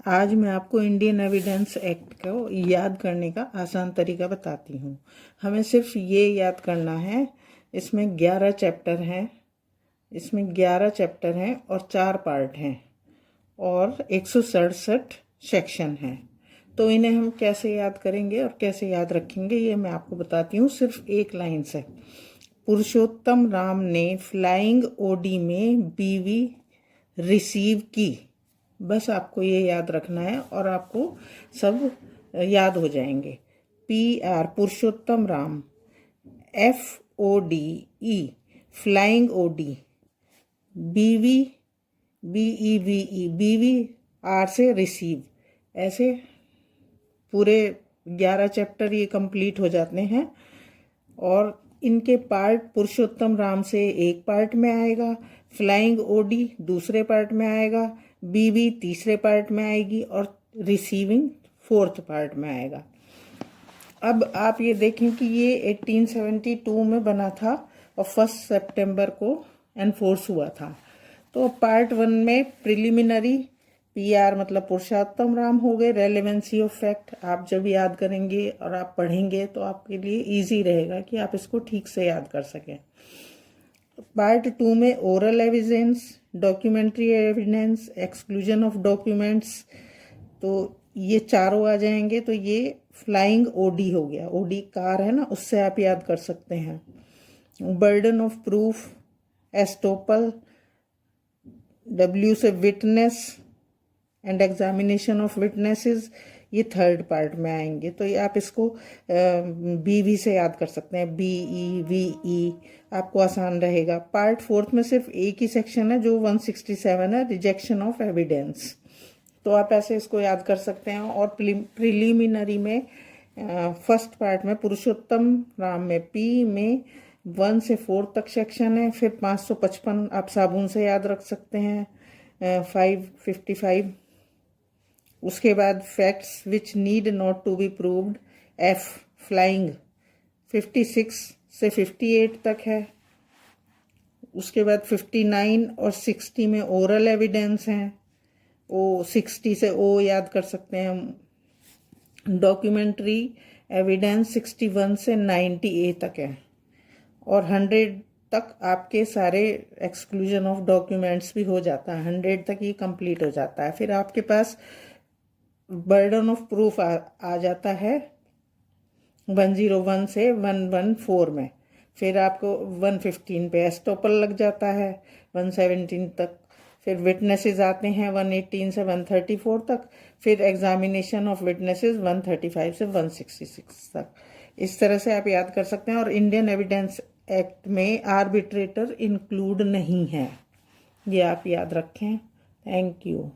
आज मैं आपको इंडियन एविडेंस एक्ट को याद करने का आसान तरीका बताती हूँ। हमें सिर्फ ये याद करना है। इसमें 11 चैप्टर हैं, और 4 पार्ट हैं और 167 सेक्शन हैं। तो इन्हें हम कैसे याद करेंगे और कैसे याद रखेंगे ये मैं आपको बताती हूँ सिर्फ एक लाइन से। पुरुषोत्तम राम ने फ्लाइंग ओडी में बीवी रिसीव की। बस आपको ये याद रखना है और आपको सब याद हो जाएंगे। PR Purushottam Ram, FODE flying ओडी, BV BEVE बीवी R से रिसीव। ऐसे पूरे 11 चैप्टर ये कंप्लीट हो जाते हैं और इनके पार्ट पुरुषोत्तम राम से एक पार्ट में आएगा, फ्लाइंग ओडी दूसरे पार्ट में आएगा, बीवी तीसरे पार्ट में आएगी और रिसीविंग 4th पार्ट में आएगा। अब आप ये देखें कि ये 1872 में बना था और 1 सितंबर को एनफोर्स हुआ था। तो पार्ट 1 में प्रिलिमिनरी PR मतलब पुरुषोत्तम राम हो गए। रेलेवेंसी ऑफ फैक्ट आप जब याद करेंगे और आप पढ़ेंगे तो आपके लिए इजी रहेगा कि आप इसको ठीक से याद कर सकें। पार्ट 2 में oral evidence, documentary evidence, exclusion of documents, तो ये चारों आ जाएंगे। तो ये फ्लाइंग ओडी हो गया। ओडी कार है ना, उससे आप याद कर सकते हैं। Burden of proof, estoppel, W से witness and examination of witnesses, ये 3rd पार्ट में आएंगे। तो ये आप इसको BV से याद कर सकते हैं, BEVE आपको आसान रहेगा। पार्ट 4th में सिर्फ एक ही सेक्शन है जो 167 है, रिजेक्शन ऑफ एविडेंस। तो आप ऐसे इसको याद कर सकते हैं। और प्रिलिमिनरी में 1st पार्ट में पुरुषोत्तम राम में P में 1 से 4 तक सेक्शन है। फिर 555 आप साबुन से याद रख सकते हैं, 555। उसके बाद facts which need not to be proved, F flying 56 से 58 तक है। उसके बाद 59 और 60 में ओरल एविडेंस हैं, O 60 से O याद कर सकते हैं। डॉक्यूमेंट्री एविडेंस 61 से 90A तक है और 100 तक आपके सारे एक्सक्लूजन ऑफ डॉक्यूमेंट्स भी हो जाता है। 100 तक ये कंप्लीट हो जाता है। फिर आपके पास बर्डन ऑफ प्रूफ आ जाता है 101 से 114 में। फिर आपको 115 पे एस्टोपल लग जाता है 117 तक। फिर विटनेसेस आते हैं 118 से 134 तक। फिर एग्जामिनेशन ऑफ विटनेसेस 135 से 166 तक। इस तरह से आप याद कर सकते हैं। और इंडियन एविडेंस एक्ट में आर्बिट्रेटर इंक्लूड नहीं है, ये आप याद रखें। Thank you.